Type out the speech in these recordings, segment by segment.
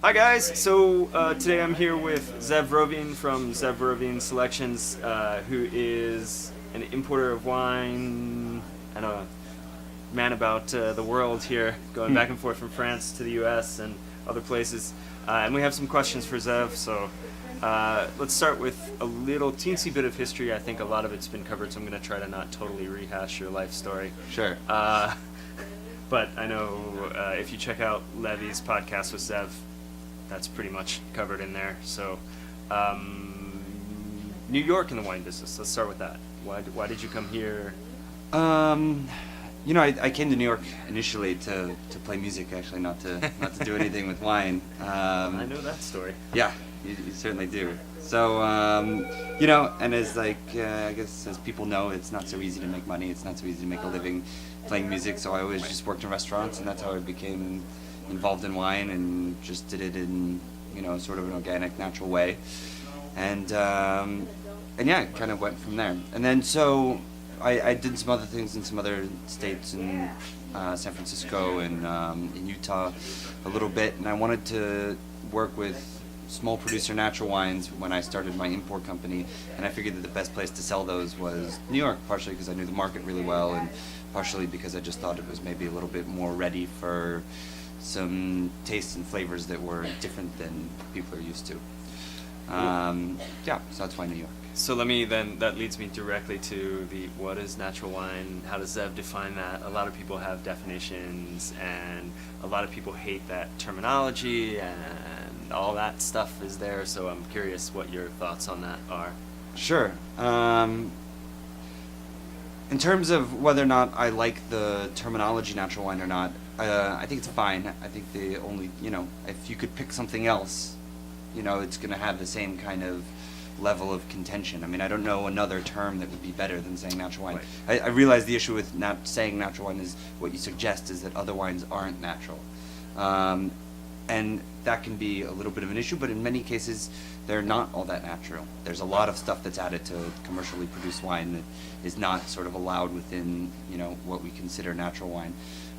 Hi guys, so today I'm here with Zev Rovine from Zev Rovine Selections, who is an importer of wine and a man about the world here, going back and forth from France to the US and other places. And we have some questions for Zev, so let's start with a little teensy bit of history. I think a lot of it's been covered, so I'm going to try to not totally rehash your life story. Sure. But I know if you check out Levy's podcast with Zev, that's pretty much covered in there. So, New York in the wine business. Let's start with that. Why did you come here? I came to New York initially to play music, actually, not to do anything with wine. I know that story. Yeah, you certainly do. So, and as I guess as people know, it's not so easy to make money. It's not so easy to make a living playing music. So I always just worked in restaurants, and that's how I became involved in wine, and just did it in sort of an organic, natural way, and yeah, it kind of went from there. And then so I did some other things in some other states, in San Francisco and in Utah a little bit, and I wanted to work with small producer natural wines when I started my import company, and I figured that the best place to sell those was New York, partially because I knew the market really well, and partially because I just thought it was maybe a little bit more ready for some tastes and flavors that were different than people are used to. So that's why New York. So that leads me directly to what is natural wine? How does Zev define that? A lot of people have definitions, and a lot of people hate that terminology, and all that stuff is there. So I'm curious what your thoughts on that are. Sure. In terms of whether or not I like the terminology natural wine or not, I think it's fine. I think the only, if you could pick something else, it's going to have the same kind of level of contention. I mean, I don't know another term that would be better than saying natural wine. Right. I realize the issue with not saying natural wine is what you suggest is that other wines aren't natural. And that can be a little bit of an issue, but in many cases, they're not all that natural. There's a lot of stuff that's added to commercially produced wine that is not sort of allowed within, what we consider natural wine.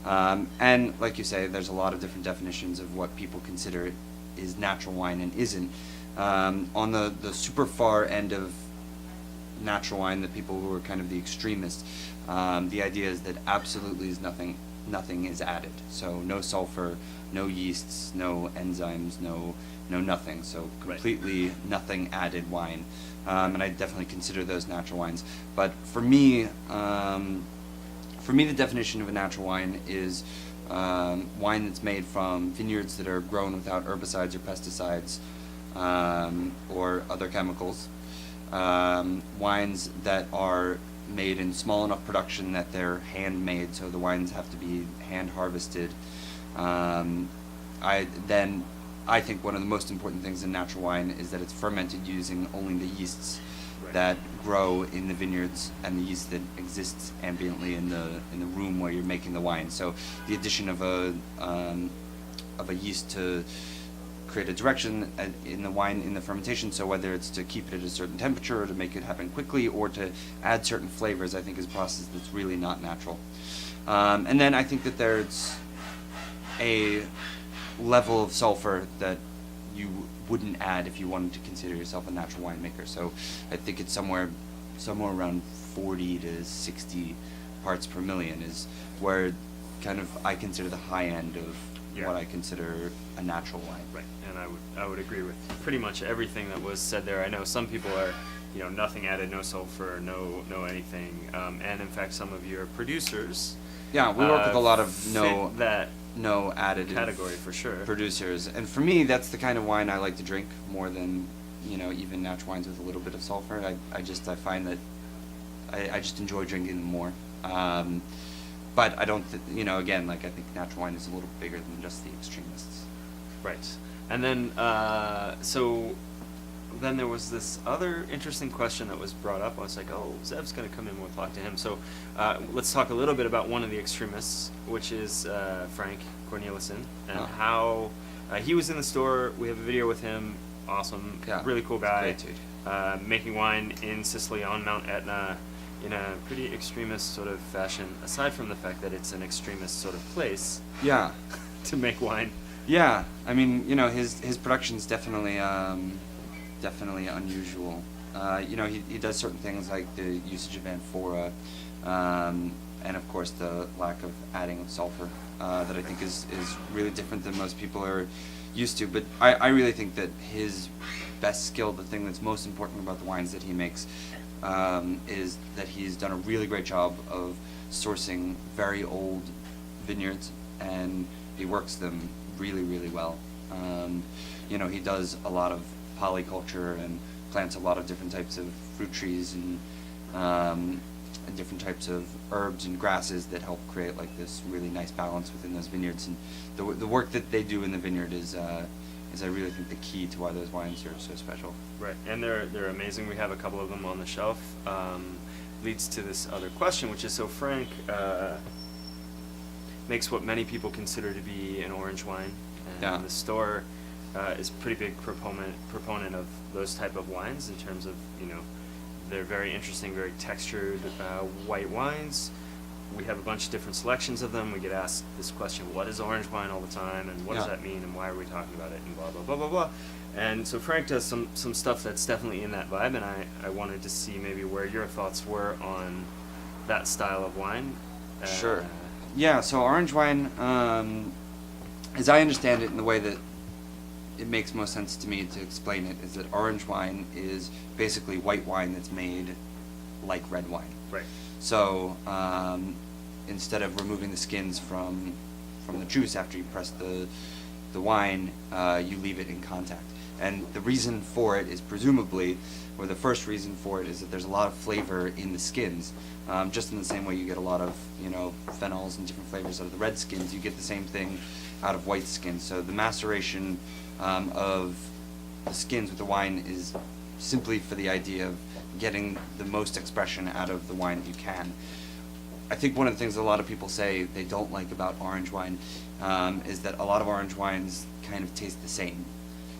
And like you say, there's a lot of different definitions of what people consider is natural wine and isn't. On the super far end of natural wine, the people who are kind of the extremists, the idea is that absolutely is nothing is added. So no sulfur, no yeasts, no enzymes, no nothing. So completely nothing added wine. And I definitely consider those natural wines. But for me, the definition of a natural wine is wine that's made from vineyards that are grown without herbicides or pesticides or other chemicals. Wines that are made in small enough production that they're handmade, so the wines have to be hand harvested. I think one of the most important things in natural wine is that it's fermented using only the yeasts that grow in the vineyards and the yeast that exists ambiently in the room where you're making the wine. So the addition of a yeast to create a direction in the wine in the fermentation, so whether it's to keep it at a certain temperature or to make it happen quickly or to add certain flavors, I think is a process that's really not natural. And then I think that there's a level of sulfur that you wouldn't add if you wanted to consider yourself a natural winemaker. So I think it's somewhere around 40 to 60 parts per million is where kind of I consider the high end of what I consider a natural wine. Right, and I would agree with pretty much everything that was said there. I know some people are, nothing added, no sulfur, no anything, and in fact some of your producers. Yeah, we work with a lot of no additive category for sure producers, and for me that's the kind of wine I like to drink more than even natural wines with a little bit of sulfur. I find that I just enjoy drinking them more. But I don't, again, I think natural wine is a little bigger than just the extremists. Right. And then, so then there was this other interesting question that was brought up. I was like, oh, Zev's going to come in, we'll talk to him. So let's talk a little bit about one of the extremists, which is Frank Cornelissen, and how he was in the store. We have a video with him. Awesome. Yeah. Really cool guy. Great dude. Making wine in Sicily on Mount Etna in a pretty extremist sort of fashion, aside from the fact that it's an extremist sort of place Yeah. to make wine. Yeah, I mean, his production's definitely unusual. He does certain things like the usage of amphora, and of course the lack of adding of sulfur, that I think is really different than most people are used to. But I really think that his best skill, the thing that's most important about the wines that he makes, is that he's done a really great job of sourcing very old vineyards, and he works them really, really well. He does a lot of polyculture and plants a lot of different types of fruit trees and different types of herbs and grasses that help create like this really nice balance within those vineyards. And the work that they do in the vineyard is I really think the key to why those wines are so special. Right, and they're amazing. We have a couple of them on the shelf. Leads to this other question, which is, so Frank makes what many people consider to be an orange wine, and Yeah. the store is a pretty big proponent of those type of wines in terms of, they're very interesting, very textured white wines. We have a bunch of different selections of them. We get asked this question, what is orange wine, all the time, and what does Yeah. that mean, and why are we talking about it, and blah, blah, blah, blah, blah. And so Frank does some stuff that's definitely in that vibe, and I wanted to see maybe where your thoughts were on that style of wine. Sure. Yeah, so orange wine, as I understand it, in the way that it makes most sense to me to explain it, is that orange wine is basically white wine that's made like red wine. Right. So instead of removing the skins from the juice after you press the wine, you leave it in contact. And the reason for it is presumably, or the first reason for it is that there's a lot of flavor in the skins. Just in the same way you get a lot of phenols and different flavors out of the red skins, you get the same thing out of white skins. So the maceration of the skins with the wine is simply for the idea of getting the most expression out of the wine that you can. I think one of the things a lot of people say they don't like about orange wine is that a lot of orange wines kind of taste the same.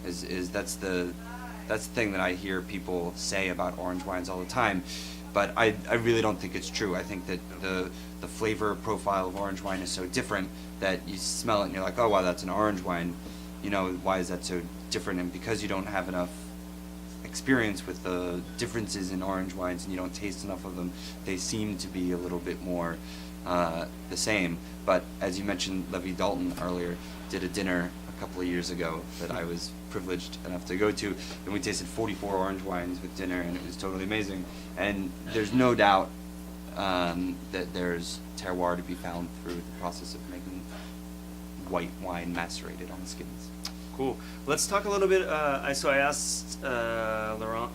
That's the thing that I hear people say about orange wines all the time, but I really don't think it's true. I think that the flavor profile of orange wine is so different that you smell it and you're like, oh wow, that's an orange wine. Why is that so different? And because you don't have enough experience with the differences in orange wines and you don't taste enough of them, they seem to be a little bit more the same. But as you mentioned, Levi Dalton earlier did a dinner a couple of years ago that I was privileged enough to go to, and we tasted 44 orange wines with dinner, and it was totally amazing. And there's no doubt that there's terroir to be found through the process of making white wine macerated on the skins. Cool. Let's talk a little bit. So I asked Laurent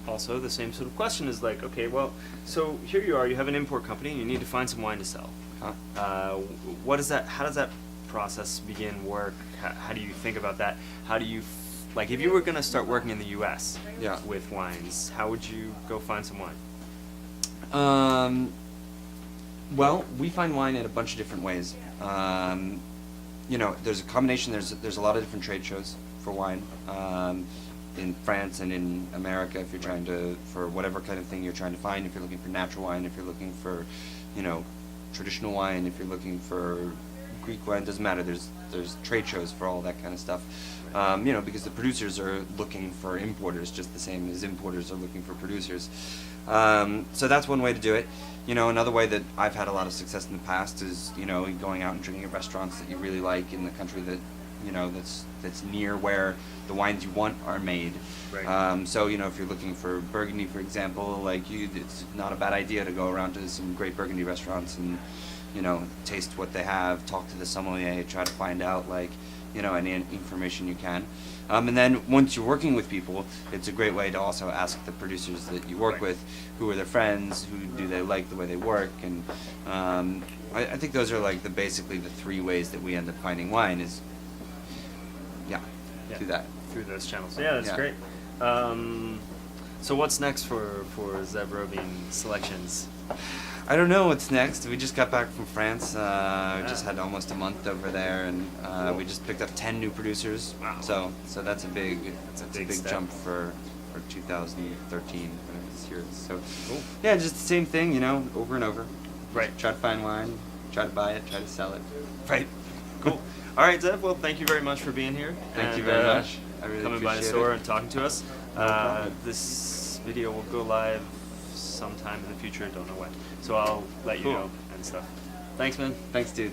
also the same sort of question. Is like, okay, well, so here you are. You have an import company. And you need to find some wine to sell. Huh? What is that? How does that process begin? Work? How do you think about that? How do you, like, if you were gonna start working in the U.S. Yeah. with wines, how would you go find some wine? Well, we find wine in a bunch of different ways. There's a combination. There's a lot of different trade shows for wine in France and in America. If you're trying for whatever kind of thing you're trying to find, if you're looking for natural wine, if you're looking for, traditional wine, if you're looking for Greek wine, doesn't matter. There's trade shows for all that kind of stuff. Because the producers are looking for importers just the same as importers are looking for producers. So that's one way to do it. Another way that I've had a lot of success in the past is, going out and drinking at restaurants that you really like in the country that, that's near where the wines you want are made. Right. So, if you're looking for Burgundy, for example, it's not a bad idea to go around to some great Burgundy restaurants and, taste what they have, talk to the sommelier, try to find out, any information you can. And then once you're working with people, it's a great way to also ask the producers that you work Right. with, who are their friends, who do they like the way they work, and I think those are basically the three ways that we end up finding wine is, Yeah. do that. Through those channels. Yeah, that's Yeah. great. So what's next for Zev Rovine Selections? I don't know what's next. We just got back from France. We just had almost a month over there, and we just picked up 10 new producers. Wow. So that's a big big step. jump for 2013 whatever this year is. So Cool. yeah, just the same thing, over and over. Right. Try to find wine, try to buy it, try to sell it. Right. Cool. All right, Zev. Well, thank you very much for being here. Thank you very much. I really coming by the appreciate store it. and talking to us. problem. This video will go live sometime in the future. Don't know when. So I'll let you Cool. know and stuff. Thanks, man. Thanks, dude.